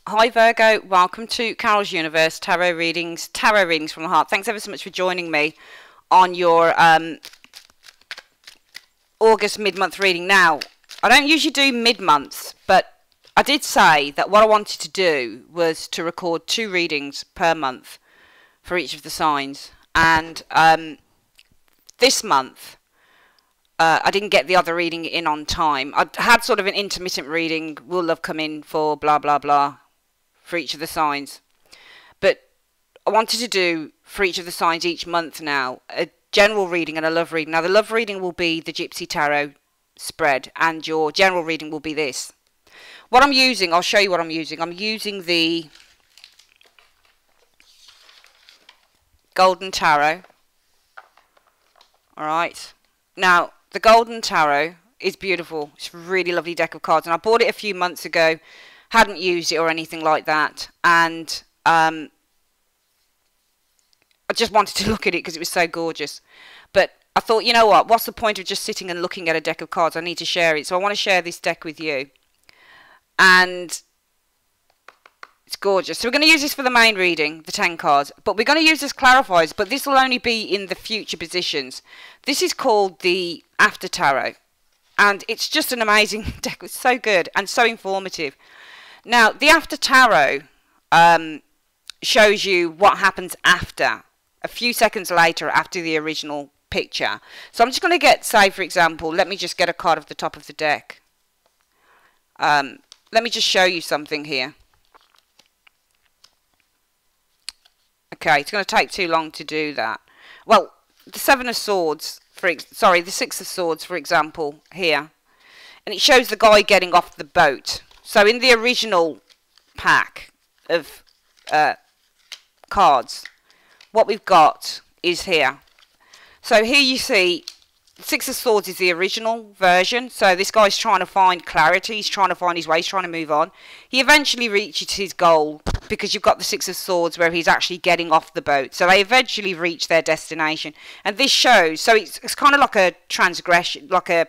Hi Virgo, welcome to Carol's Universe Tarot Readings from the Heart. Thanks ever so much for joining me on your August mid-month reading. Now, I don't usually do mid-months, but I did say that what I wanted to do was to record 2 readings per month for each of the signs. And this month, I didn't get the other reading in on time. I had sort of an intermittent reading, will love come in for blah blah blah, for each of the signs, but I wanted to do for each of the signs each month now a general reading and a love reading. Now the love reading will be the Gypsy Tarot spread and your general reading will be this. What I'm using, I'll show you what I'm using. I'm using the Golden Tarot. Alright, now the Golden Tarot is beautiful. It's a really lovely deck of cards and I bought it a few months ago. Hadn't used it or anything like that, and I just wanted to look at it because it was so gorgeous. But I thought, you know what, what's the point of just sitting and looking at a deck of cards? I need to share it, so I want to share this deck with you, and it's gorgeous. So we're going to use this for the main reading, the 10 cards, but we're going to use this clarifiers, but this will only be in the future positions. This is called the After Tarot, and it's just an amazing deck. It's so good and so informative. Now, the After Tarot shows you what happens after, a few seconds later after the original picture. So I'm just going to get, say, for example, let me just get a card off the top of the deck. Let me just show you something here. Okay, it's going to take too long to do that. Well, the Seven of Swords, the Six of Swords, for example, here. And it shows the guy getting off the boat. So in the original pack of cards, what we've got is here. So here you see Six of Swords is the original version. So this guy's trying to find clarity. He's trying to find his way. He's trying to move on. He eventually reaches his goal because you've got the Six of Swords where he's actually getting off the boat. So they eventually reach their destination. And this shows, so it's kind of like a transgression, like a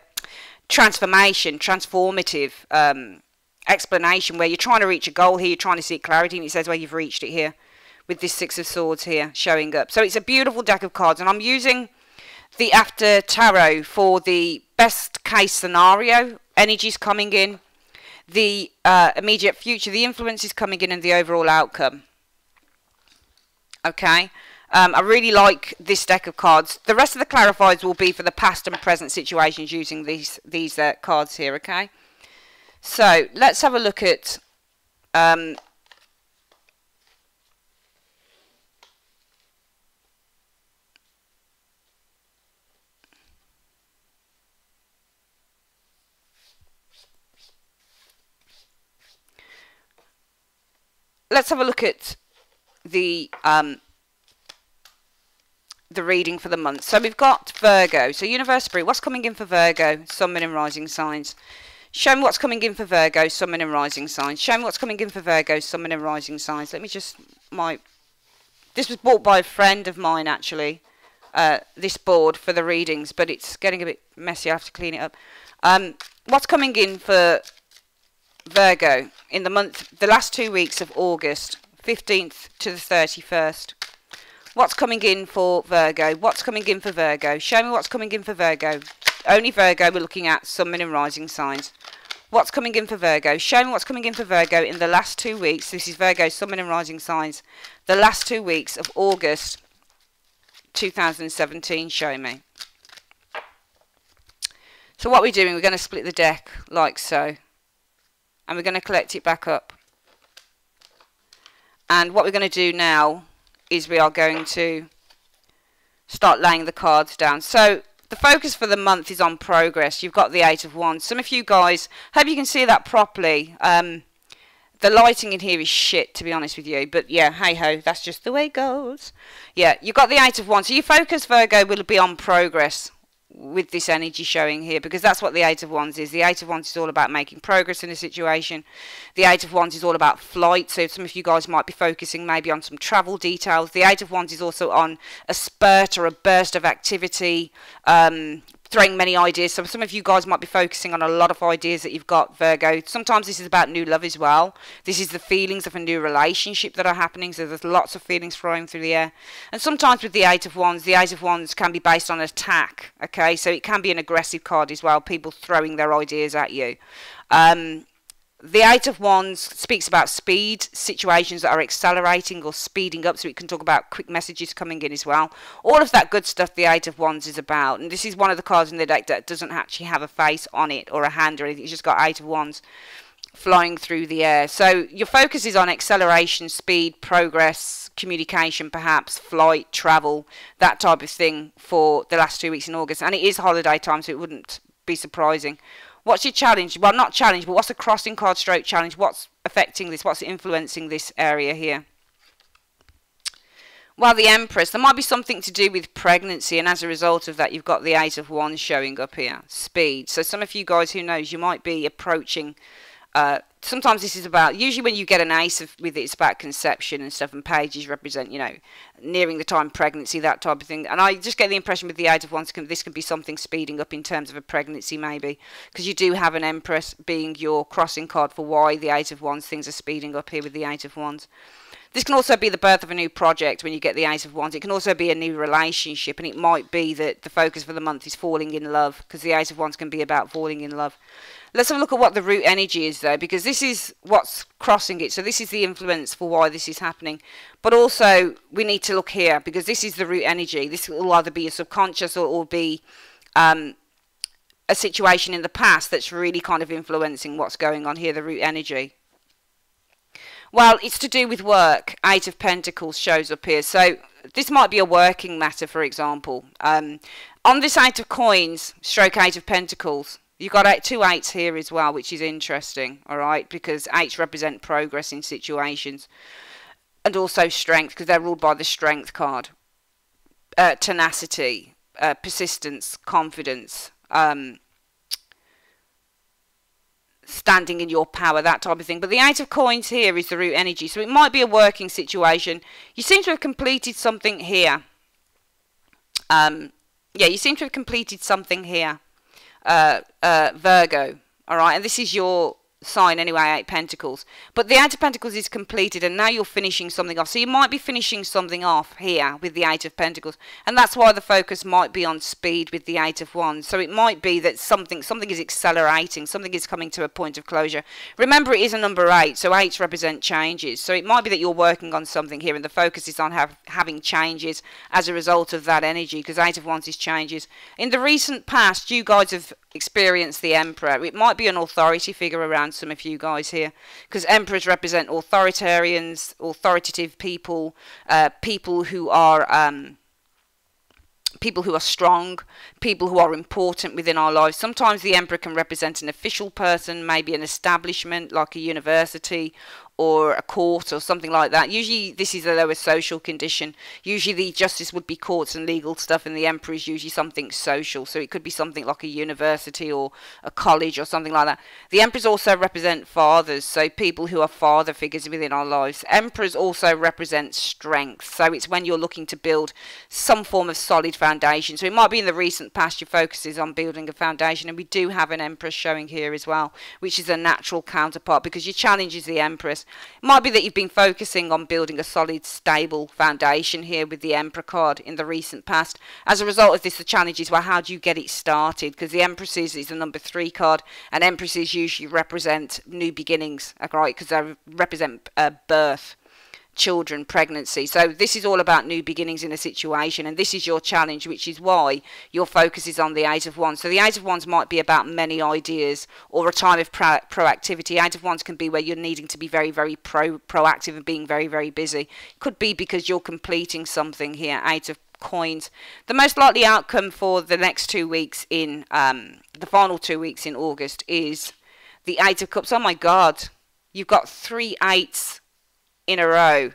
transformative explanation where you're trying to reach a goal here, you're trying to seek clarity, and it says, well, you've reached it here with this Six of Swords here showing up. So it's a beautiful deck of cards, and I'm using the After Tarot for the best case scenario, energies coming in, the immediate future, the influences coming in, and the overall outcome. Okay, I really like this deck of cards. The rest of the clarifiers will be for the past and present situations using these cards here, okay? So let's have a look at the reading for the month. So we've got Virgo. So Universe Spirit, what's coming in for Virgo, Sun, Moon and Rising signs? Show me what's coming in for Virgo, Sun, Moon and Rising signs. Show me what's coming in for Virgo, Sun, Moon and Rising signs. Let me just, this was bought by a friend of mine actually, this board for the readings, but it's getting a bit messy. I have to clean it up. What's coming in for Virgo in the month, the last 2 weeks of August, 15th to the 31st? What's coming in for Virgo? What's coming in for Virgo? Show me what's coming in for Virgo. Only Virgo, we're looking at Sun, Moon and Rising signs. What's coming in for Virgo? Show me what's coming in for Virgo in the last 2 weeks. This is Virgo, Sun, Moon and Rising signs. The last 2 weeks of August 2017, show me. So what we're doing, we're going to split the deck like so. And we're going to collect it back up. And what we're going to do now is we are going to start laying the cards down. So the focus for the month is on progress. You've got the Eight of Wands. Some of you guys, hope you can see that properly. The lighting in here is shit, to be honest with you. But yeah, hey-ho, that's just the way it goes. Yeah, you've got the Eight of Wands. So your focus, Virgo, will be on progress with this energy showing here, because that's what the Eight of Wands is. The Eight of Wands is all about making progress in a situation. The Eight of Wands is all about flight, so some of you guys might be focusing maybe on some travel details. The Eight of Wands is also on a spurt or a burst of activity, throwing many ideas. So some of you guys might be focusing on a lot of ideas that you've got, Virgo. Sometimes this is about new love as well. This is the feelings of a new relationship that are happening. So there's lots of feelings flowing through the air. And sometimes with the Eight of Wands can be based on attack. Okay, so it can be an aggressive card as well. People throwing their ideas at you. The Eight of Wands speaks about speed, situations that are accelerating or speeding up, so it can talk about quick messages coming in as well. All of that good stuff the Eight of Wands is about. And this is one of the cards in the deck that doesn't actually have a face on it or a hand or anything. It's just got Eight of Wands flying through the air. So your focus is on acceleration, speed, progress, communication, perhaps, flight, travel, that type of thing for the last 2 weeks in August. And it is holiday time, so it wouldn't be surprising. What's your challenge? Well, not challenge, but what's the crossing card stroke challenge? What's affecting this? What's influencing this area here? Well, the Empress. There might be something to do with pregnancy, and as a result of that, you've got the Eight of Wands showing up here. Speed. So some of you guys, who knows, you might be approaching... sometimes this is about, usually when you get an ace with it, it's about conception and stuff, and pages represent, you know, nearing the time pregnancy, that type of thing. And I just get the impression with the Eight of Wands, this can be something speeding up in terms of a pregnancy maybe, because you do have an Empress being your crossing card for why the Eight of Wands, things are speeding up here with the Eight of Wands. This can also be the birth of a new project when you get the Eight of Wands. It can also be a new relationship, and it might be that the focus for the month is falling in love, because the Eight of Wands can be about falling in love. Let's have a look at what the root energy is, though, because this is what's crossing it. So this is the influence for why this is happening. But also, we need to look here, because this is the root energy. This will either be a subconscious or it will be a situation in the past that's really kind of influencing what's going on here, the root energy. Well, it's to do with work. Eight of Pentacles shows up here. So this might be a working matter, for example. On this Eight of Coins, stroke Eight of Pentacles, you've got two eights here as well, which is interesting, all right, because eights represent progress in situations and also strength, because they're ruled by the Strength card. Tenacity, persistence, confidence, standing in your power, that type of thing. But the Eight of Coins here is the root energy, so it might be a working situation. You seem to have completed something here. Yeah, you seem to have completed something here. Virgo, all right, and this is your sign anyway, Eight Pentacles. But the Eight of Pentacles is completed, and now you're finishing something off. So you might be finishing something off here with the Eight of Pentacles, and that's why the focus might be on speed with the Eight of Wands. So it might be that something is accelerating, something is coming to a point of closure. Remember, it is a number 8, so 8s represent changes. So it might be that you're working on something here, and the focus is on having changes as a result of that energy, because Eight of Wands is changes. In the recent past, you guys have experienced the Emperor. It might be an authority figure around some of you guys here, because Emperors represent authoritarians, authoritative people, people who are strong, people who are important within our lives. Sometimes the Emperor can represent an official person, maybe an establishment like a university or a court or something like that. Usually this is a lower social condition. Usually the justice would be courts and legal stuff, and the Emperor is usually something social. So it could be something like a university or a college or something like that. The Emperors also represent fathers, so people who are father figures within our lives. Emperors also represent strength, so it's when you're looking to build some form of solid foundation. So it might be in the recent past your focus is on building a foundation, and we do have an Empress showing here as well, which is a natural counterpart, because your challenge is the Empress. It might be that you've been focusing on building a solid, stable foundation here with the Emperor card in the recent past. As a result of this, the challenge is, well, how do you get it started? Because the Empresses is the number 3 card, and Empresses usually represent new beginnings, right? Because they represent birth, children, pregnancy. So this is all about new beginnings in a situation, and this is your challenge, which is why your focus is on the Eight of Wands. So the Eight of Wands might be about many ideas or a time of proactivity. Eight of Wands can be where you're needing to be very, very proactive and being very, very busy. Could be because you're completing something here. Eight of Coins. The most likely outcome for the next 2 weeks in the final 2 weeks in August is the Eight of Cups. Oh my God, you've got 3 eights in a row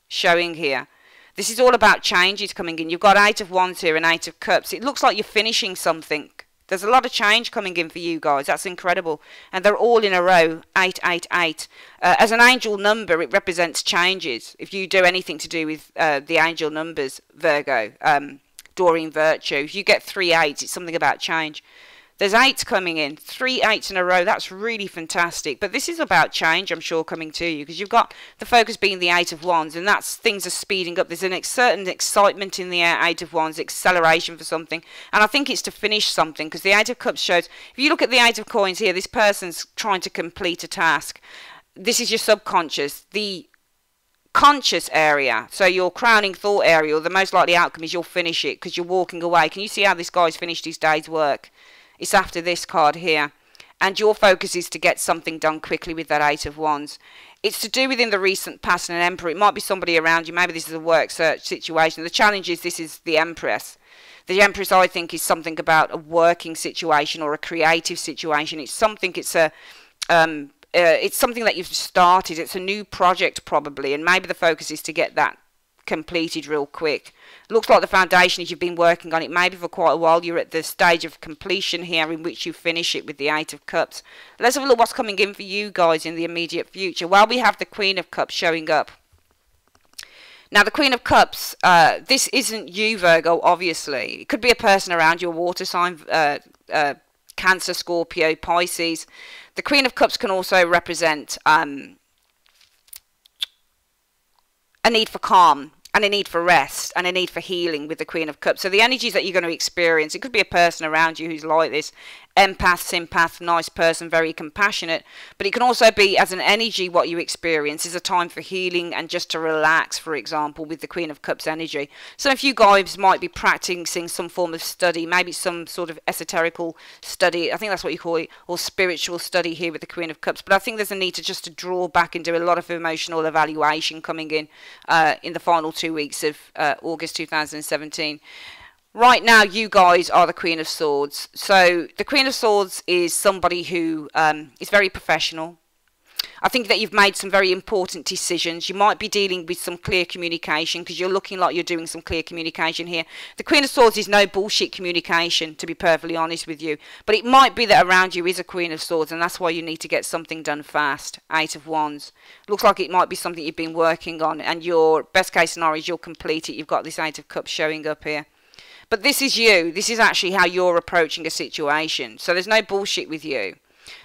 showing here. This is all about changes coming in. You've got Eight of Wands here and Eight of Cups. It looks like you're finishing something. There's a lot of change coming in for you guys. That's incredible. And they're all in a row. 888. As an angel number, it represents changes. If you do anything to do with the angel numbers, Virgo, Doreen Virtue. If you get 3 8s, it's something about change. There's 8s coming in, 3 8s in a row. That's really fantastic. But this is about change, I'm sure, coming to you, because you've got the focus being the 8 of Wands, and that's things are speeding up. There's a certain excitement in the 8 of Wands, acceleration for something, and I think it's to finish something, because the 8 of Cups shows, if you look at the 8 of Coins here, this person's trying to complete a task. This is your subconscious. The conscious area, so your crowning thought area, or the most likely outcome is you'll finish it because you're walking away. Can you see how this guy's finished his day's work? It's after this card here, and your focus is to get something done quickly with that 8 of Wands. It's to do within the recent past and an Emperor. It might be somebody around you. Maybe this is a work search situation. The challenge is this is the Empress. The Empress, I think, is something about a working situation or a creative situation. It's something. It's something that you've started. It's a new project probably, and maybe the focus is to get that completed real quick. Looks like the foundation is you've been working on it maybe for quite a while. You're at the stage of completion here in which you finish it with the 8 of Cups. Let's have a look what's coming in for you guys in the immediate future. Well, we have the Queen of Cups showing up. Now, the Queen of Cups, this isn't you, Virgo, obviously. It could be a person around your water sign, Cancer, Scorpio, Pisces. The Queen of Cups can also represent a need for calm, and a need for rest, and a need for healing with the Queen of Cups. So the energies that you're going to experience, it could be a person around you who's like this, empath, sympath, nice person, very compassionate, but it can also be as an energy what you experience is a time for healing and just to relax, for example, with the Queen of Cups energy. Some of you guys might be practicing some form of study, maybe some sort of esoterical study, I think that's what you call it, or spiritual study here with the Queen of Cups, but I think there's a need to just to draw back and do a lot of emotional evaluation coming in the final 2 weeks of August 2017. Right now, you guys are the Queen of Swords. So the Queen of Swords is somebody who is very professional. I think that you've made some very important decisions. You might be dealing with some clear communication because you're looking like you're doing some clear communication here. The Queen of Swords is no bullshit communication, to be perfectly honest with you. But it might be that around you is a Queen of Swords, and that's why you need to get something done fast. 8 of Wands. Looks like it might be something you've been working on, and your best case scenario is you'll complete it. You've got this 8 of Cups showing up here. But this is you. This is actually how you're approaching a situation. So there's no bullshit with you.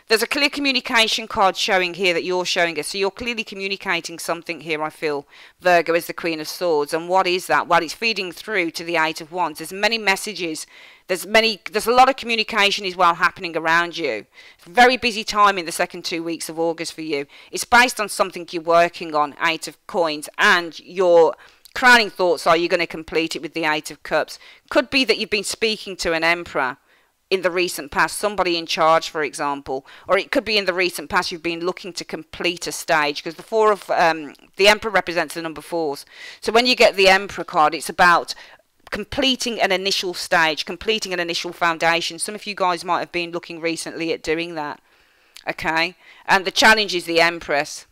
There's a clear communication card showing here that you're showing us. So you're clearly communicating something here, I feel, Virgo, as the Queen of Swords. And what is that? Well, it's feeding through to the 8 of Wands. There's many messages. There's a lot of communication as well happening around you. It's a very busy time in the second 2 weeks of August for you. It's based on something you're working on, 8 of Coins, and your crowning thoughts are you're going to complete it with the 8 of Cups. Could be that you've been speaking to an Emperor in the recent past, somebody in charge, for example, or it could be in the recent past you've been looking to complete a stage, because the the Emperor represents the number 4s. So when you get the Emperor card, it's about completing an initial stage, completing an initial foundation. Some of you guys might have been looking recently at doing that. Okay, and the challenge is the Empress.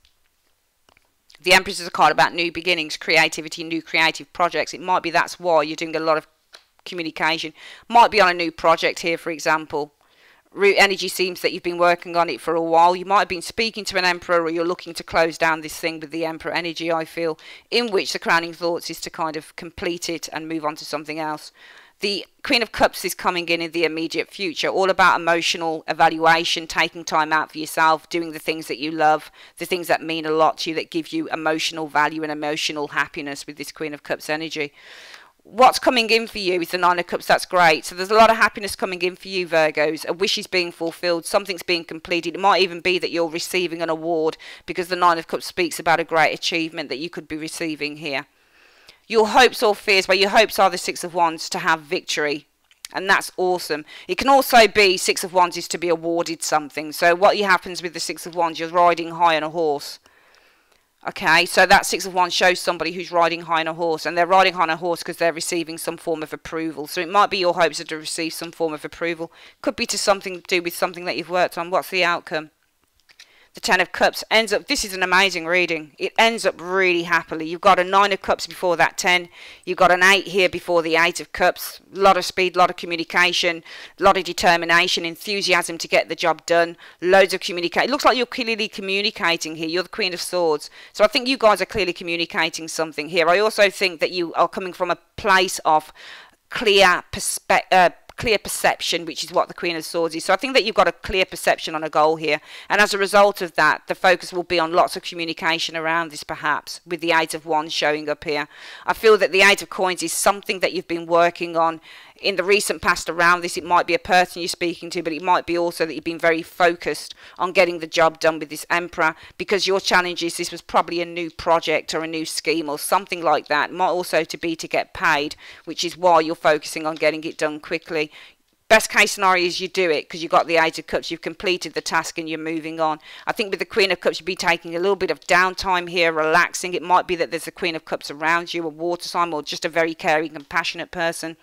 The Empress is a card about new beginnings, creativity, new creative projects. It might be that's why you're doing a lot of communication. Might be on a new project here, for example. Root energy seems that you've been working on it for a while. You might have been speaking to an Emperor, or you're looking to close down this thing with the Emperor energy, I feel, in which the crowning thoughts is to kind of complete it and move on to something else. The Queen of Cups is coming in the immediate future, all about emotional evaluation, taking time out for yourself, doing the things that you love, the things that mean a lot to you, that give you emotional value and emotional happiness with this Queen of Cups energy. What's coming in for you is the 9 of Cups. That's great. So there's a lot of happiness coming in for you, Virgos. A wish is being fulfilled. Something's being completed. It might even be that you're receiving an award, because the 9 of Cups speaks about a great achievement that you could be receiving here. Your hopes or fears, well, your hopes are the 6 of Wands, to have victory. And that's awesome. It can also be 6 of Wands is to be awarded something. So what happens with the 6 of Wands, you're riding high on a horse. Okay, so that 6 of Wands shows somebody who's riding high on a horse, and they're riding high on a horse because they're receiving some form of approval. So it might be your hopes are to receive some form of approval. Could be to something to do with something that you've worked on. What's the outcome? The 10 of Cups ends up, this is an amazing reading. It ends up really happily. You've got a 9 of Cups before that 10. You've got an 8 here before the 8 of Cups. A lot of speed, a lot of communication, a lot of determination, enthusiasm to get the job done. Loads of communication. It looks like you're clearly communicating here. You're the Queen of Swords. So I think you guys are clearly communicating something here. I also think that you are coming from a place of clear perception, which is what the Queen of Swords is. So I think that you've got a clear perception on a goal here, and as a result of that, the focus will be on lots of communication around this, perhaps with the Eight of Wands showing up here. I feel that the Eight of Coins is something that you've been working on in the recent past around this. It might be a person you're speaking to, but it might be also that you've been very focused on getting the job done with this Emperor, because your challenge is this was probably a new project or a new scheme or something like that. It might also to be to get paid, which is why you're focusing on getting it done quickly. Best case scenario is you do it because you've got the Eight of Cups, you've completed the task and you're moving on. I think with the Queen of Cups, you'll be taking a little bit of downtime here, relaxing. It might be that there's a Queen of Cups around you, a water sign, or just a very caring, compassionate person.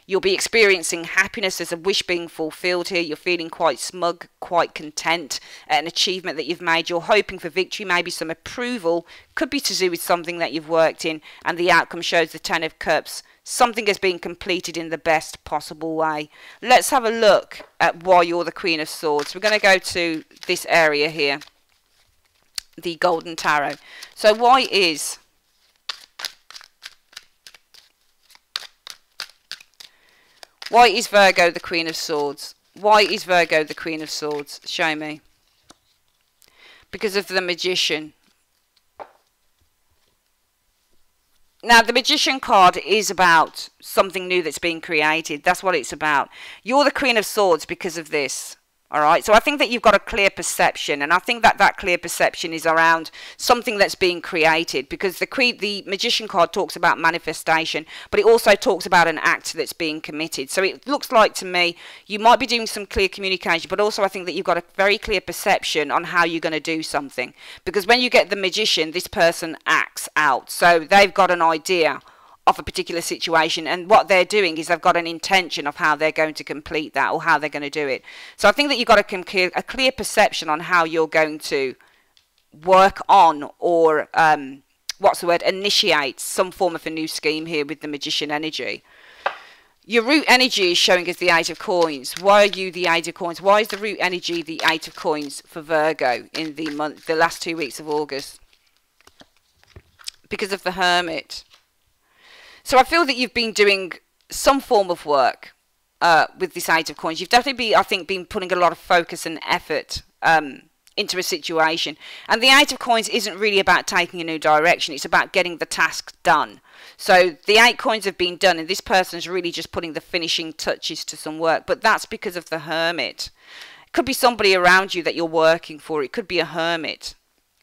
You'll be experiencing happiness. There's a wish being fulfilled here. You're feeling quite smug, quite content at an achievement that you've made. You're hoping for victory, maybe some approval. Could be to do with something that you've worked in, and the outcome shows the Ten of Cups. Something has been completed in the best possible way. Let's have a look at why you're the Queen of Swords. We're going to go to this area here, the Golden Tarot. So why is Virgo the Queen of Swords? Why is Virgo the Queen of Swords? Show me. Because of the Magician. Now, the Magician card is about something new that's being created. That's what it's about. You're the Queen of Swords because of this. All right, so I think that you've got a clear perception, and I think that that clear perception is around something that's being created, because the Magician card talks about manifestation, but it also talks about an act that's being committed. So it looks like to me you might be doing some clear communication, but also I think that you've got a very clear perception on how you're going to do something, because when you get the Magician, this person acts out. So they've got an idea of a particular situation, and what they're doing is they've got an intention of how they're going to complete that or how they're going to do it. So I think that you've got a clear perception on how you're going to work on or initiate some form of a new scheme here with the Magician energy. Your root energy is showing us the Eight of Coins. Why are you the Eight of Coins? Why is the root energy the Eight of Coins for Virgo in the last 2 weeks of August? Because of the Hermit. So I feel that you've been doing some form of work with this Eight of Coins. You've definitely, I think, been putting a lot of focus and effort into a situation. And the Eight of Coins isn't really about taking a new direction. It's about getting the task done. So the 8 coins have been done, and this person's really just putting the finishing touches to some work. But that's because of the Hermit. It could be somebody around you that you're working for. It could be a hermit.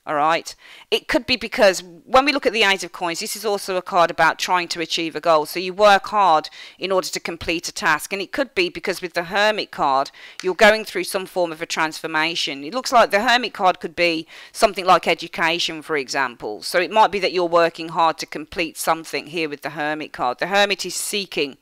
All right. It could be because when we look at the Eight of Coins, this is also a card about trying to achieve a goal. So you work hard in order to complete a task. And it could be because with the Hermit card, you're going through some form of a transformation. It looks like the Hermit card could be something like education, for example. So it might be that you're working hard to complete something here with the Hermit card. The Hermit is seeking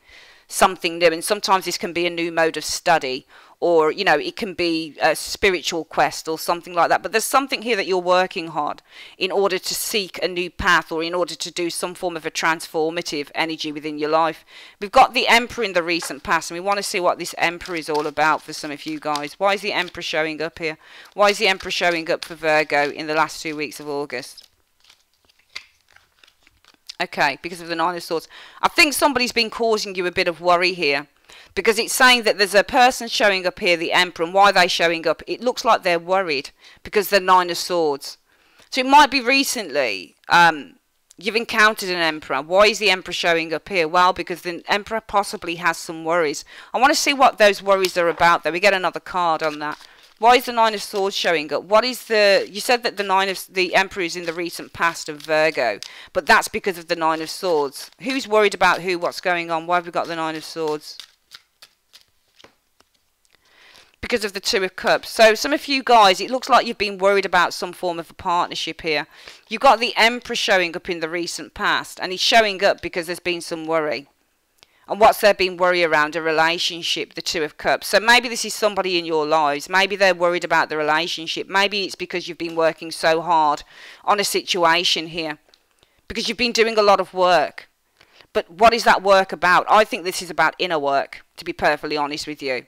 something new, and sometimes this can be a new mode of study, or, you know, it can be a spiritual quest or something like that. But there's something here that you're working hard in order to seek a new path, or in order to do some form of a transformative energy within your life. We've got the Emperor in the recent past, and we want to see what this Emperor is all about for some of you guys. Why is the Emperor showing up here? Why is the Emperor showing up for Virgo in the last 2 weeks of August? Okay, because of the Nine of Swords. I think somebody's been causing you a bit of worry here, because it's saying that there's a person showing up here, the Emperor, and why are they showing up? It looks like they're worried because the Nine of Swords. So it might be recently you've encountered an Emperor. Why is the Emperor showing up here? Well, because the Emperor possibly has some worries. I want to see what those worries are about, though. We get another card on that. Why is the Nine of Swords showing up? What is the... You said that the Emperor is in the recent past of Virgo, but that's because of the Nine of Swords. Who's worried about who? What's going on? Why have we got the Nine of Swords? Because of the Two of Cups. So some of you guys, it looks like you've been worried about some form of a partnership here. You've got the Emperor showing up in the recent past, and he's showing up because there's been some worry. And what's there been worry around? A relationship, the Two of Cups. So maybe this is somebody in your lives. Maybe they're worried about the relationship. Maybe it's because you've been working so hard on a situation here, because you've been doing a lot of work. But what is that work about? I think this is about inner work, to be perfectly honest with you.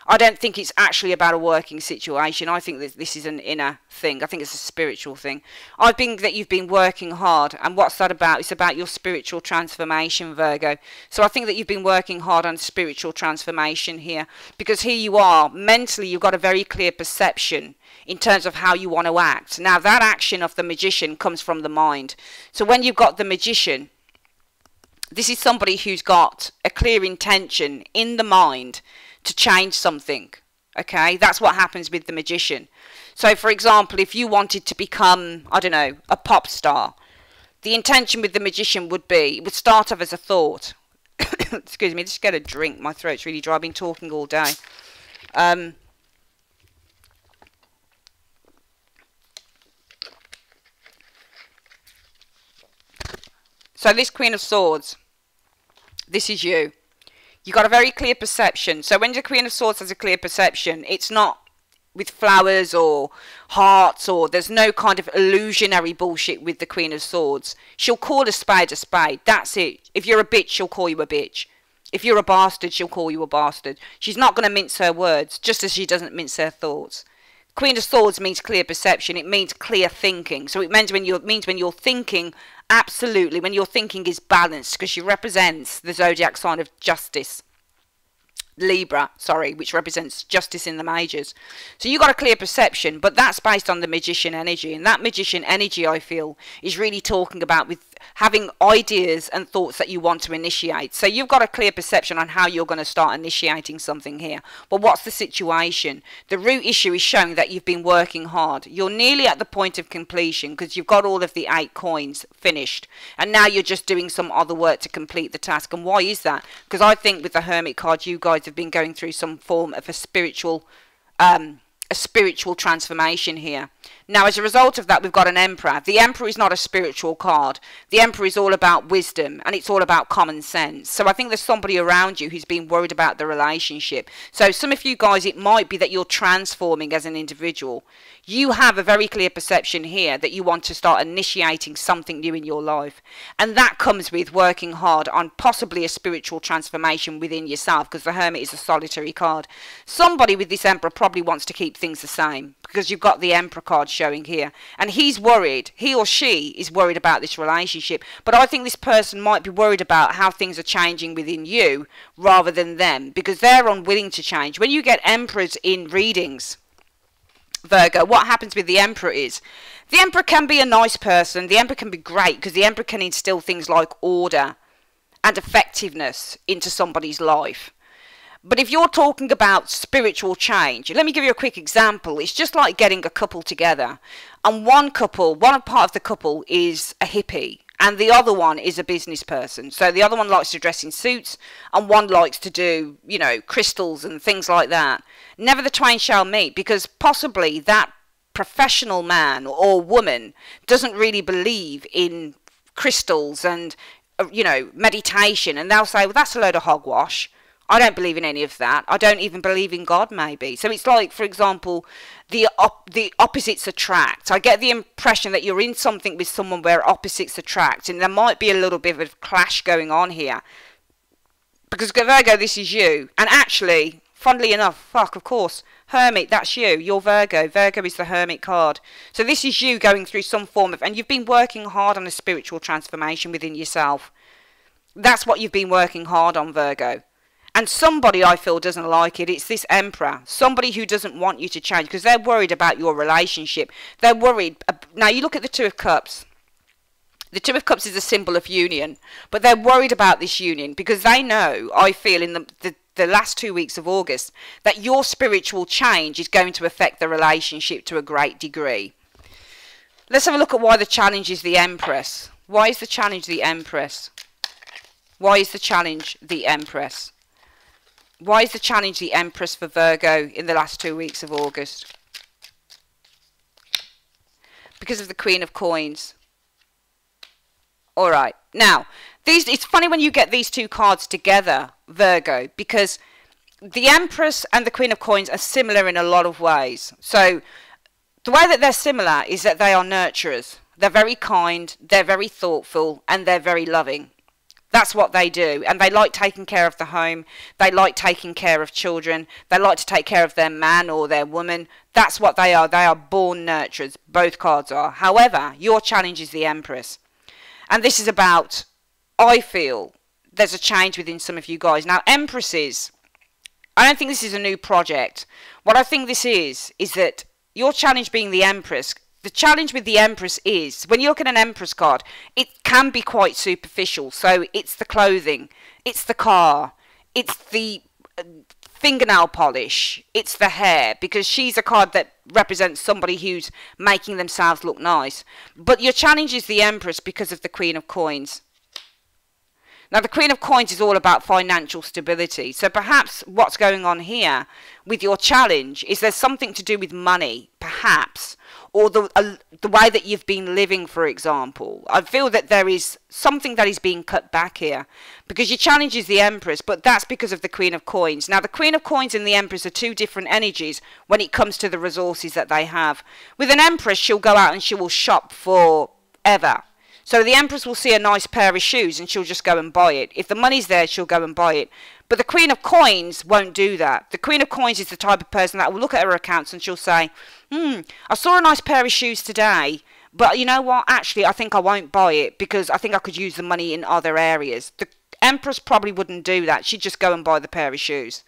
I don't think it's actually about a working situation. I think that this is an inner thing. I think it's a spiritual thing. I think that you've been working hard. And what's that about? It's about your spiritual transformation, Virgo. So I think that you've been working hard on spiritual transformation here. Because here you are. Mentally, you've got a very clear perception in terms of how you want to act. Now, that action of the magician comes from the mind. So when you've got the magician, this is somebody who's got a clear intention in the mind to change something. Okay, that's what happens with the magician. So for example, if you wanted to become, I don't know, a pop star, the intention with the magician would be, it would start off as a thought. Excuse me, just get a drink, my throat's really dry, I've been talking all day. So this Queen of Swords, this is you. You've got a very clear perception. So when the Queen of Swords has a clear perception, it's not with flowers or hearts, or there's no kind of illusionary bullshit with the Queen of Swords. She'll call a spade a spade. That's it. If you're a bitch, she'll call you a bitch. If you're a bastard, she'll call you a bastard. She's not going to mince her words, just as she doesn't mince her thoughts. Queen of Swords means clear perception. It means clear thinking. So it means when you're thinking, absolutely, when your thinking is balanced, because she represents the zodiac sign of justice. Libra, sorry, which represents justice in the majors. So you got a clear perception, but that's based on the magician energy. And that magician energy, I feel, is really talking about with having ideas and thoughts that you want to initiate. So you've got a clear perception on how you're going to start initiating something here. But what's the situation? The root issue is showing that you've been working hard. You're nearly at the point of completion because you've got all of the 8 coins finished. And now you're just doing some other work to complete the task. And why is that? Because I think with the Hermit card, you guys have been going through some form of a spiritual transformation here. Now, as a result of that, we've got an Emperor. The Emperor is not a spiritual card. The Emperor is all about wisdom, and it's all about common sense. So I think there's somebody around you who's been worried about the relationship. So some of you guys, it might be that you're transforming as an individual. You have a very clear perception here that you want to start initiating something new in your life. And that comes with working hard on possibly a spiritual transformation within yourself, because the Hermit is a solitary card. Somebody with this Emperor probably wants to keep things the same, because you've got the Emperor card showing here. And he's worried, he or she is worried about this relationship. But I think this person might be worried about how things are changing within you rather than them, because they're unwilling to change. When you get Emperors in readings, Virgo, what happens with the Emperor is, the Emperor can be a nice person, the Emperor can be great, because the Emperor can instill things like order and effectiveness into somebody's life. But if you're talking about spiritual change, let me give you a quick example. It's just like getting a couple together. And one part of the couple is a hippie, and the other one is a business person. So the other one likes to dress in suits, and one likes to do, you know, crystals and things like that. Never the twain shall meet, because possibly that professional man or woman doesn't really believe in crystals and, you know, meditation. And they'll say, well, that's a load of hogwash. I don't believe in any of that. I don't even believe in God, maybe. So it's like, for example, the opposites attract. I get the impression that you're in something with someone where opposites attract, and there might be a little bit of a clash going on here. Because Virgo, this is you. And actually, funnily enough, fuck, of course, Hermit, that's you. You're Virgo. Virgo is the Hermit card. So this is you going through some form of, and you've been working hard on a spiritual transformation within yourself. That's what you've been working hard on, Virgo. And somebody, I feel, doesn't like it. It's this Emperor. Somebody who doesn't want you to change, because they're worried about your relationship. They're worried. Now, you look at the Two of Cups. The Two of Cups is a symbol of union. But they're worried about this union because they know, I feel, in the last 2 weeks of August, that your spiritual change is going to affect the relationship to a great degree. Let's have a look at why the challenge is the Empress. Why is the challenge the Empress? Why is the challenge the Empress? Why is the challenge the Empress for Virgo in the last 2 weeks of August? Because of the Queen of Coins. Alright, now, it's funny when you get these two cards together, Virgo, because the Empress and the Queen of Coins are similar in a lot of ways. So, the way that they're similar is that they are nurturers. They're very kind, they're very thoughtful, and they're very loving. That's what they do. And they like taking care of the home. They like taking care of children. They like to take care of their man or their woman. That's what they are. They are born nurturers. Both cards are. However, your challenge is the Empress. And this is about, I feel, there's a change within some of you guys. Now, Empresses, I don't think this is a new project. What I think this is that your challenge being the Empress, the challenge with the Empress is, when you look at an Empress card, it can be quite superficial. So it's the clothing, it's the car, it's the fingernail polish, it's the hair, because she's a card that represents somebody who's making themselves look nice. But your challenge is the Empress because of the Queen of Coins. Now, the Queen of Coins is all about financial stability. So perhaps what's going on here with your challenge is there's something to do with money, perhaps, or the way that you've been living, for example. I feel that there is something that is being cut back here, because your challenge is the Empress, but that's because of the Queen of Coins. Now, the Queen of Coins and the Empress are two different energies when it comes to the resources that they have. With an Empress, she'll go out and she will shop forever. So the Empress will see a nice pair of shoes and she'll just go and buy it. If the money's there, she'll go and buy it. But the Queen of Coins won't do that. The Queen of Coins is the type of person that will look at her accounts and she'll say, I saw a nice pair of shoes today, but you know what? Actually, I think I won't buy it because I think I could use the money in other areas. The Empress probably wouldn't do that. She'd just go and buy the pair of shoes.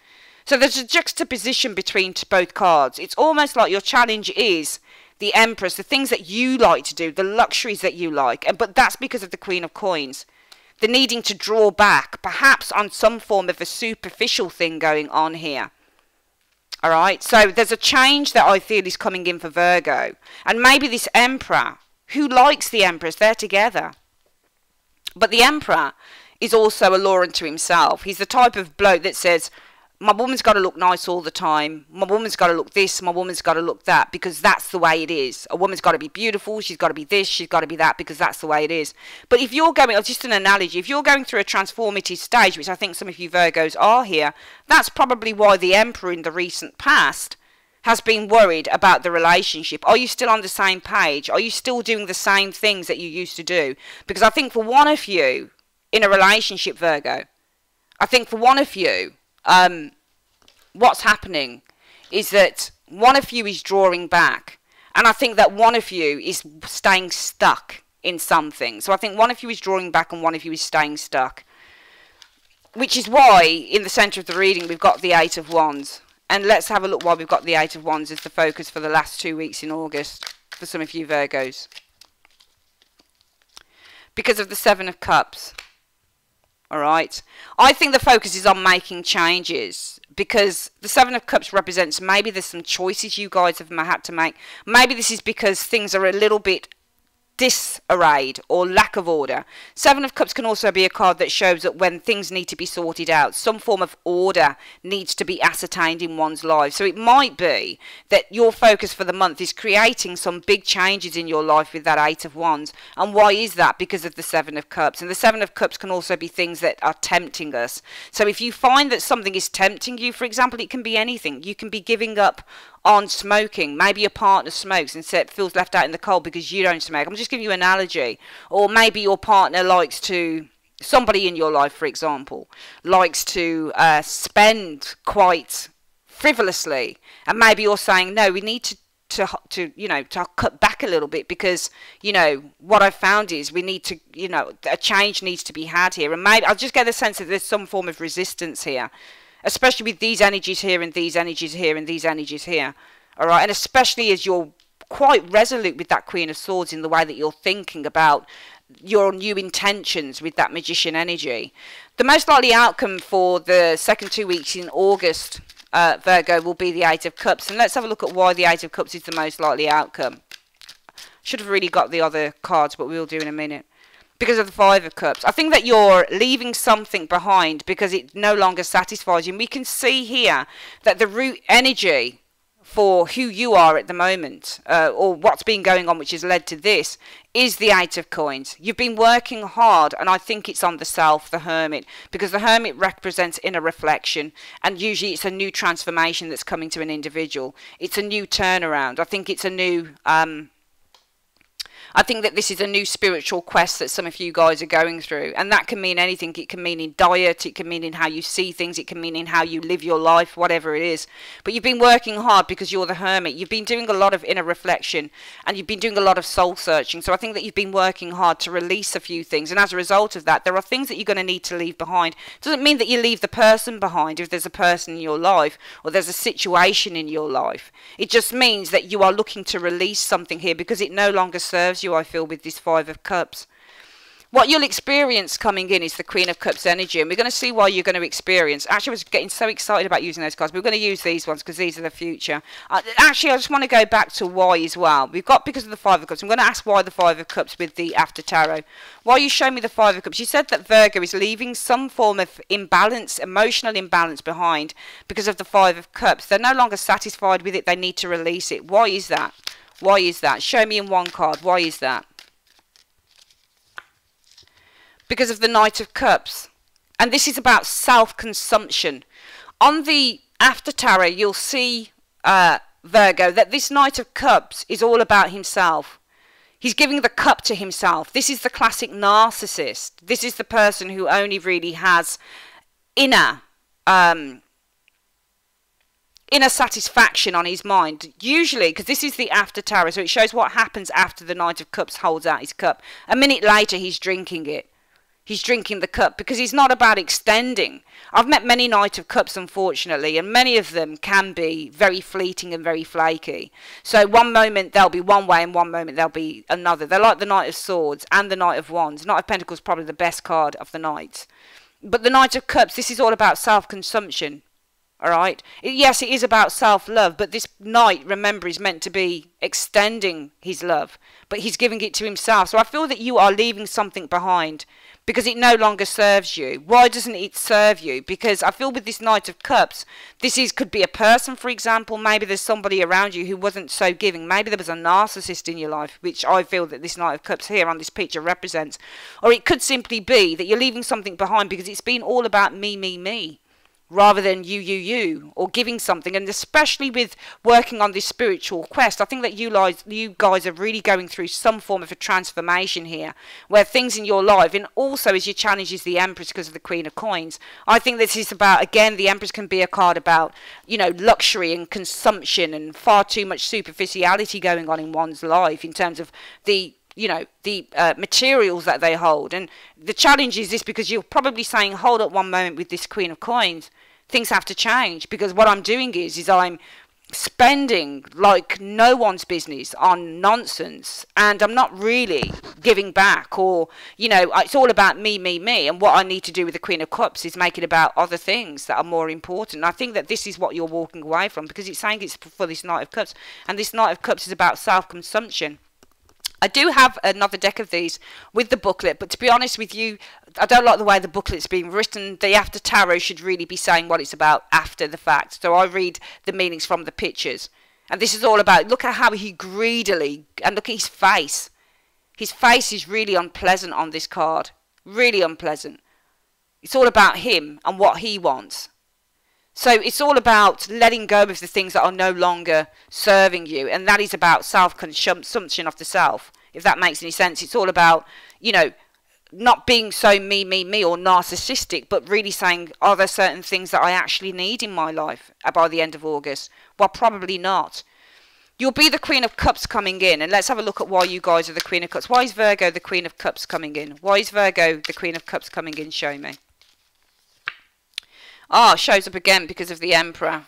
So there's a juxtaposition between both cards. It's almost like your challenge is the Empress, the things that you like to do, the luxuries that you like, but that's because of the Queen of Coins. The needing to draw back, perhaps on some form of a superficial thing going on here. Alright, so there's a change that I feel is coming in for Virgo. And maybe this Emperor, who likes the Empress, they're together. But the Emperor is also a law unto himself. He's the type of bloke that says, my woman's got to look nice all the time. My woman's got to look this. My woman's got to look that, because that's the way it is. A woman's got to be beautiful. She's got to be this. She's got to be that, because that's the way it is. But if you're going, just an analogy, if you're going through a transformative stage, which I think some of you Virgos are here, that's probably why the Emperor in the recent past has been worried about the relationship. Are you still on the same page? Are you still doing the same things that you used to do? Because I think for one of you in a relationship, Virgo, I think for one of you, what's happening is that one of you is drawing back, and I think that one of you is staying stuck in something. So I think one of you is drawing back and one of you is staying stuck, which is why in the centre of the reading we've got the Eight of Wands. And let's have a look why we've got the Eight of Wands as the focus for the last 2 weeks in August for some of you Virgos. Because of the Seven of Cups. Alright, I think the focus is on making changes, because the Seven of Cups represents maybe there's some choices you guys have had to make. Maybe this is because things are a little bit disarrayed or lack of order. Seven of Cups can also be a card that shows that when things need to be sorted out, some form of order needs to be ascertained in one's life. So it might be that your focus for the month is creating some big changes in your life with that Eight of Wands. And why is that? Because of the Seven of Cups. And the Seven of Cups can also be things that are tempting us. So if you find that something is tempting you, for example, it can be anything. You can be giving up on smoking. Maybe your partner smokes and feels left out in the cold because you don't smoke. I'm just giving you an analogy. Or maybe your partner likes to, somebody in your life, for example, likes to spend quite frivolously, and maybe you're saying, no, we need to cut back a little bit, because what I've found is we need to, a change needs to be had here. And maybe I'll just get the sense that there's some form of resistance here, especially with these energies here and these energies here and these energies here. All right, and especially as you're quite resolute with that Queen of Swords in the way that you're thinking about your new intentions with that Magician energy. The most likely outcome for the second 2 weeks in August, Virgo, will be the Eight of Cups. And let's have a look at why the Eight of Cups is the most likely outcome. Should have really got the other cards, but we'll do in a minute. Because of the Five of Cups. I think that you're leaving something behind because it no longer satisfies you. And we can see here that the root energy for who you are at the moment, or what's been going on which has led to this, is the Eight of Coins. You've been working hard, and I think it's on the Self, the Hermit, because the Hermit represents inner reflection, and usually it's a new transformation that's coming to an individual. It's a new turnaround. I think it's a new I think that this is a new spiritual quest that some of you guys are going through, and that can mean anything. It can mean in diet, it can mean in how you see things, it can mean in how you live your life, whatever it is. But you've been working hard because you're the hermit. You've been doing a lot of inner reflection, and you've been doing a lot of soul searching. So I think that you've been working hard to release a few things, and as a result of that, there are things that you're going to need to leave behind. It doesn't mean that you leave the person behind if there's a person in your life or there's a situation in your life. It just means that you are looking to release something here because it no longer serves you, I feel, with this Five of Cups. What you'll experience coming in is the Queen of Cups energy, and we're going to see why you're going to experience. Actually, I was getting so excited about using those cards, but we're going to use these ones because these are the future. Actually, I just want to go back to why as well. We've got, because of the Five of Cups, I'm going to ask why the Five of Cups with the After Tarot. Why you show me the Five of Cups? You said that Virgo is leaving some form of imbalance, emotional imbalance behind because of the Five of Cups. They're no longer satisfied with it. They need to release it. Why is that? Why is that? Show me in one card. Why is that? Because of the Knight of Cups. And this is about self-consumption. On the After Tarot, you'll see, Virgo, that this Knight of Cups is all about himself. He's giving the cup to himself. This is the classic narcissist. This is the person who only really has inner satisfaction on his mind. Usually, because this is the After Tarot, so it shows what happens after the Knight of Cups holds out his cup. A minute later, he's drinking it. He's drinking the cup because he's not about extending. I've met many Knight of Cups, unfortunately, and many of them can be very fleeting and very flaky. So one moment they'll be one way and one moment they'll be another. They're like the Knight of Swords and the Knight of Wands. Knight of Pentacles is probably the best card of the Knights. But the Knight of Cups, this is all about self-consumption. All right? Yes, it is about self-love, but this Knight, remember, is meant to be extending his love, but he's giving it to himself. So I feel that you are leaving something behind because it no longer serves you. Why doesn't it serve you? Because I feel with this Knight of Cups, could be a person, for example. Maybe there's somebody around you who wasn't so giving. Maybe there was a narcissist in your life, which I feel that this Knight of Cups here on this picture represents. Or it could simply be that you're leaving something behind because it's been all about me, me, me, rather than you, or giving something. And especially with working on this spiritual quest, I think that you guys are really going through some form of a transformation here, where things in your life, and also as your challenge is the Empress because of the Queen of Coins. I think this is about, again, the Empress can be a card about, you know, luxury and consumption and far too much superficiality going on in one's life in terms of the materials that they hold. And the challenge is this, because you're probably saying, hold up one moment with this Queen of Coins, things have to change, because what I'm doing is I'm spending like no one's business on nonsense, and I'm not really giving back, or, you know, it's all about me, me, me. And what I need to do with the Queen of Cups is make it about other things that are more important. I think that this is what you're walking away from, because it's saying it's for this Knight of Cups, and this Knight of Cups is about self-consumption. I do have another deck of these with the booklet, but to be honest with you, I don't like the way the booklet's been written. The After Tarot should really be saying what it's about after the fact. So I read the meanings from the pictures. And this is all about, look at how he greedily, and look at his face. His face is really unpleasant on this card. Really unpleasant. It's all about him and what he wants. So it's all about letting go of the things that are no longer serving you. And that is about self-consumption of the self, if that makes any sense. It's all about, you know, not being so me, me, me, or narcissistic, but really saying, are there certain things that I actually need in my life by the end of August? Well, probably not. You'll be the Queen of Cups coming in. And let's have a look at why you guys are the Queen of Cups. Why is Virgo the Queen of Cups coming in? Why is Virgo the Queen of Cups coming in? Show me. Ah, shows up again because of the Emperor.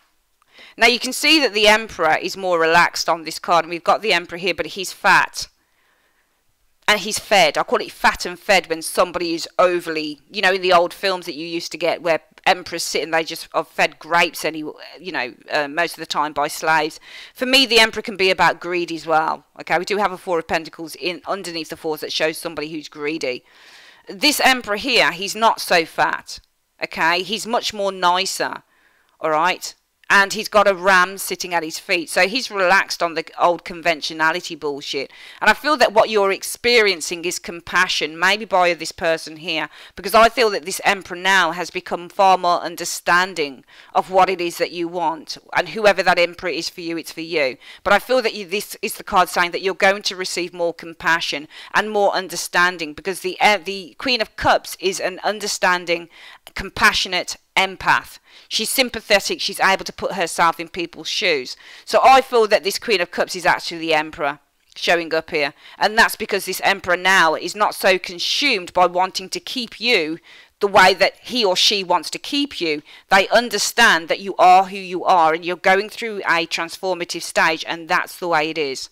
Now you can see that the Emperor is more relaxed on this card, and we've got the Emperor here, but he's fat. And he's fed. I call it fat and fed when somebody is overly, you know, in the old films that you used to get where emperors sit and they just are fed grapes, most of the time by slaves. For me, the Emperor can be about greed as well. Okay, we do have a Four of Pentacles in underneath the fours that shows somebody who's greedy. This Emperor here, he's not so fat. Okay, he's much more nicer, all right? and he's got a ram sitting at his feet. So he's relaxed on the old conventionality bullshit. And I feel that what you're experiencing is compassion, maybe by this person here, because I feel that this Emperor now has become far more understanding of what it is that you want. And whoever that Emperor is for you, it's for you. But I feel that this is the card saying that you're going to receive more compassion and more understanding, because the Queen of Cups is an understanding, compassionate empath. She's sympathetic. She's able to put herself in people's shoes. So I feel that this Queen of Cups is actually the Emperor showing up here. And that's because this Emperor now is not so consumed by wanting to keep you the way that he or she wants to keep you. They understand that you are who you are and you're going through a transformative stage, and that's the way it is.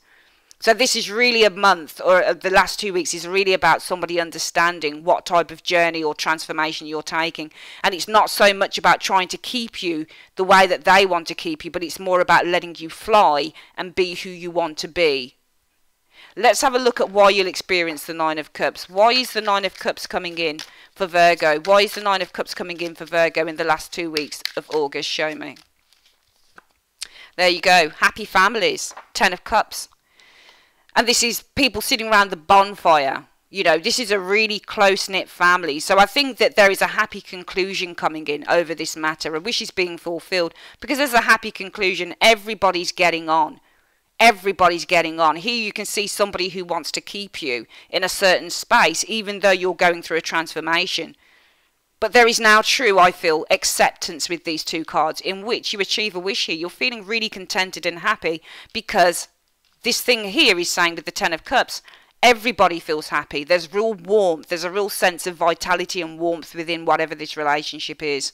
So this is really a month, or the last 2 weeks is really about somebody understanding what type of journey or transformation you're taking. And it's not so much about trying to keep you the way that they want to keep you, but it's more about letting you fly and be who you want to be. Let's have a look at why you'll experience the Nine of Cups. Why is the Nine of Cups coming in for Virgo? Why is the Nine of Cups coming in for Virgo in the last 2 weeks of August? Show me. There you go. Happy families. 10 of Cups. And this is people sitting around the bonfire. You know, this is a really close-knit family. So I think that there is a happy conclusion coming in over this matter. A wish is being fulfilled because there's a happy conclusion. Everybody's getting on. Everybody's getting on. Here you can see somebody who wants to keep you in a certain space, even though you're going through a transformation. But there is now true, I feel, acceptance with these two cards, in which you achieve a wish here. You're feeling really contented and happy because this thing here is saying with the 10 of Cups, everybody feels happy. There's real warmth. There's a real sense of vitality and warmth within whatever this relationship is.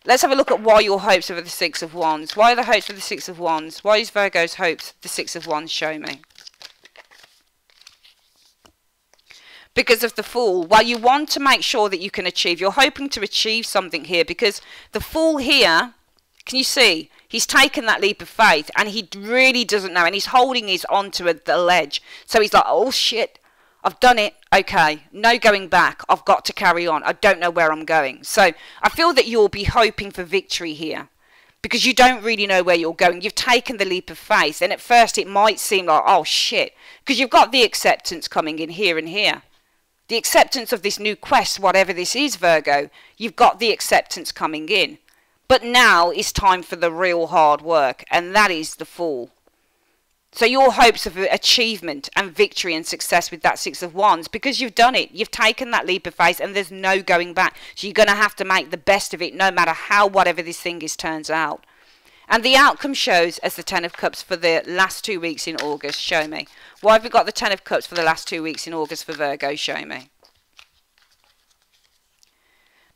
Let's have a look at why your hopes are for the 6 of Wands. Why are the hopes for the 6 of Wands? Why is Virgo's hopes the 6 of Wands? Show me. Because of the Fool. Well, you want to make sure that you can achieve. You're hoping to achieve something here because the Fool here, can you see? He's taken that leap of faith and he really doesn't know, and he's holding his onto the ledge. So he's like, oh shit, I've done it. Okay, no going back. I've got to carry on. I don't know where I'm going. So I feel that you'll be hoping for victory here because you don't really know where you're going. You've taken the leap of faith, and at first it might seem like, oh shit, because you've got the acceptance coming in here and here. The acceptance of this new quest, whatever this is, Virgo, you've got the acceptance coming in. But now it's time for the real hard work, and that is the Fool. So your hopes of achievement and victory and success with that 6 of Wands, because you've done it. You've taken that leap of faith and there's no going back. So you're going to have to make the best of it no matter how whatever this thing is turns out. And the outcome shows as the 10 of Cups for the last 2 weeks in August. Show me. Why have we got the 10 of Cups for the last 2 weeks in August for Virgo? Show me.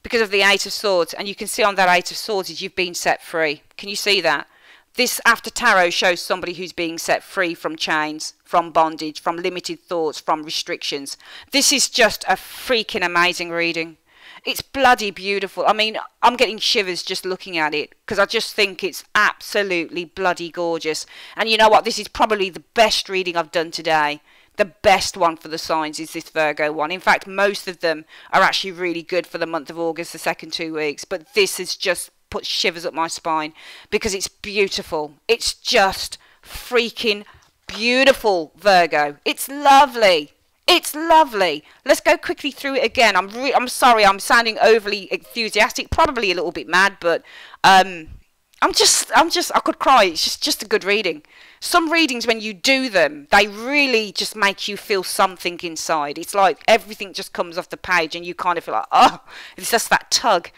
Because of the 8 of Swords, and you can see on that 8 of Swords is you've been set free. Can you see that? This after tarot shows somebody who's being set free from chains, from bondage, from limited thoughts, from restrictions. This is just a freaking amazing reading. It's bloody beautiful. I mean, I'm getting shivers just looking at it because I just think it's absolutely bloody gorgeous. And you know what? This is probably the best reading I've done today. The best one for the signs is this Virgo one. In fact, most of them are actually really good for the month of August, the second 2 weeks. But this has just put shivers up my spine because it's beautiful. It's just freaking beautiful, Virgo. It's lovely. It's lovely. Let's go quickly through it again. I'm sorry, I'm sounding overly enthusiastic, probably a little bit mad, but I could cry. It's just a good reading. Some readings, when you do them, they really just make you feel something inside. It's like everything just comes off the page and you kind of feel like, oh, it's just that tug.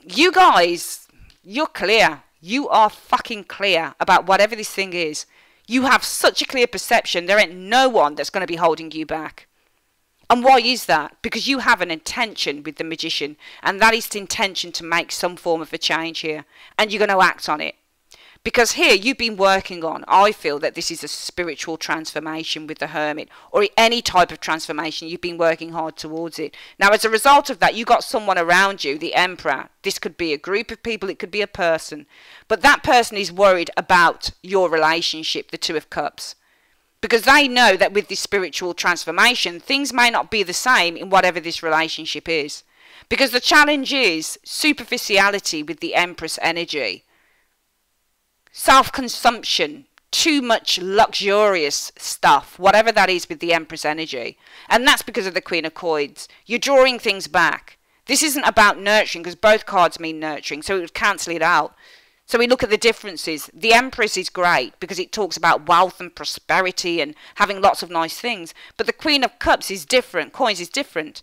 You guys, you're clear. You are fucking clear about whatever this thing is. You have such a clear perception. There ain't no one that's going to be holding you back. And why is that? Because you have an intention with the Magician, and that is the intention to make some form of a change here, and you're going to act on it. Because here you've been working on, I feel that this is a spiritual transformation with the Hermit, or any type of transformation, you've been working hard towards it. Now, as a result of that, you got someone around you, the Emperor. This could be a group of people, it could be a person. But that person is worried about your relationship, the Two of Cups. Because they know that with this spiritual transformation, things may not be the same in whatever this relationship is. Because the challenge is superficiality with the Empress energy. self-consumption, too much luxurious stuff, whatever that is with the Empress energy. And that's because of the Queen of Coins. You're drawing things back. This isn't about nurturing, because both cards mean nurturing, so it would cancel it out. So we look at the differences. The Empress is great because it talks about wealth and prosperity and having lots of nice things. But the Queen of Cups is different. Coins is different.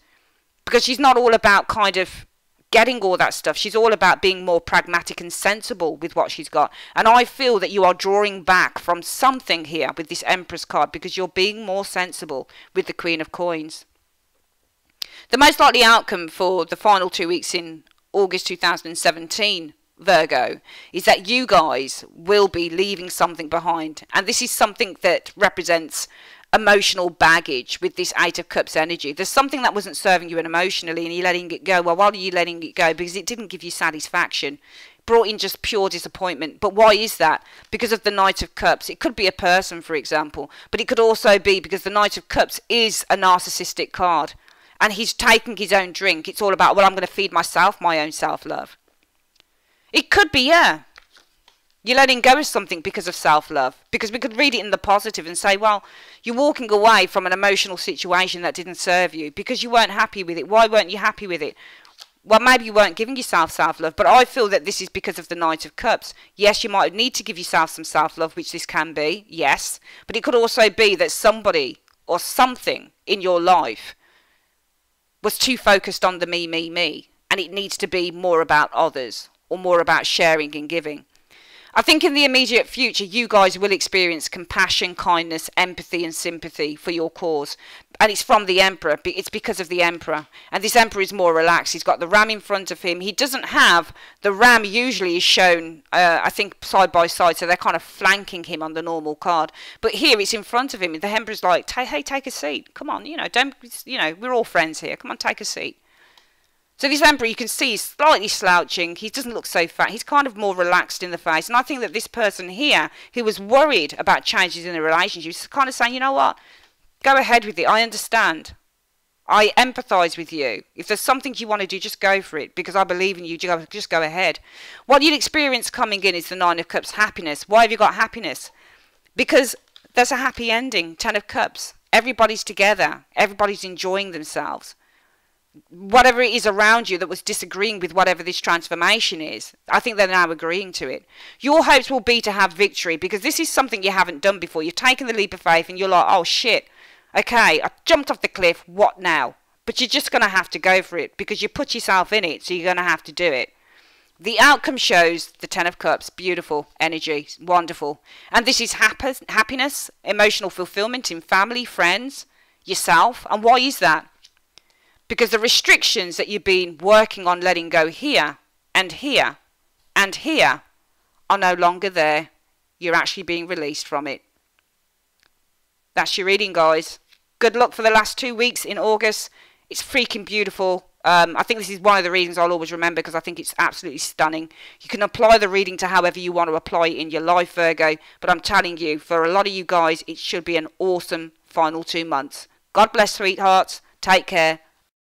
Because she's not all about kind of getting all that stuff. She's all about being more pragmatic and sensible with what she's got. And I feel that you are drawing back from something here with this Empress card because you're being more sensible with the Queen of Coins. The most likely outcome for the final 2 weeks in August 2017, Virgo, is that you guys will be leaving something behind. And this is something that represents emotional baggage with this Eight of Cups energy. There's something that wasn't serving you emotionally and you're letting it go. Well, why are you letting it go? Because it didn't give you satisfaction. Brought in just pure disappointment. But why is that? Because of the Knight of Cups. It could be a person, for example. But it could also be because the Knight of Cups is a narcissistic card. And he's taking his own drink. It's all about, well, I'm going to feed myself my own self-love. It could be, yeah. You're letting go of something because of self-love. Because we could read it in the positive and say, well, you're walking away from an emotional situation that didn't serve you because you weren't happy with it. Why weren't you happy with it? Well, maybe you weren't giving yourself self-love, but I feel that this is because of the Knight of Cups. Yes, you might need to give yourself some self-love, which this can be, yes. But it could also be that somebody or something in your life was too focused on the me, and it needs to be more about others or more about sharing and giving. I think in the immediate future, you guys will experience compassion, kindness, empathy and sympathy for your cause. And it's from the Emperor. It's because of the Emperor. And this Emperor is more relaxed. He's got the ram in front of him. He doesn't have, the ram usually is shown, I think, side by side. So they're kind of flanking him on the normal card. But here it's in front of him. The Emperor's like, hey, take a seat. Come on, we're all friends here. Come on, take a seat. So this Emperor, you can see, he's slightly slouching. He doesn't look so fat. He's kind of more relaxed in the face. And I think that this person here, who was worried about changes in the relationship, is kind of saying, you know what? Go ahead with it. I understand. I empathise with you. If there's something you want to do, just go for it. Because I believe in you. Just go ahead. What you'll experience coming in is the Nine of Cups, happiness. Why have you got happiness? Because there's a happy ending. 10 of Cups. Everybody's together. Everybody's enjoying themselves. Whatever it is around you that was disagreeing with whatever this transformation is, I think they're now agreeing to it. Your hopes will be to have victory because this is something you haven't done before. You've taken the leap of faith and you're like, oh shit, okay, I jumped off the cliff, what now? But you're just going to have to go for it because you put yourself in it, so you're going to have to do it. The outcome shows the 10 of Cups, beautiful energy, wonderful. And this is happiness, emotional fulfillment in family, friends, yourself. And why is that? Because the restrictions that you've been working on letting go here and here and here are no longer there. You're actually being released from it. That's your reading, guys. Good luck for the last 2 weeks in August. It's freaking beautiful. I think this is one of the reasons I'll always remember because I think it's absolutely stunning. You can apply the reading to however you want to apply it in your life, Virgo. But I'm telling you, for a lot of you guys, it should be an awesome final 2 months. God bless, sweethearts. Take care.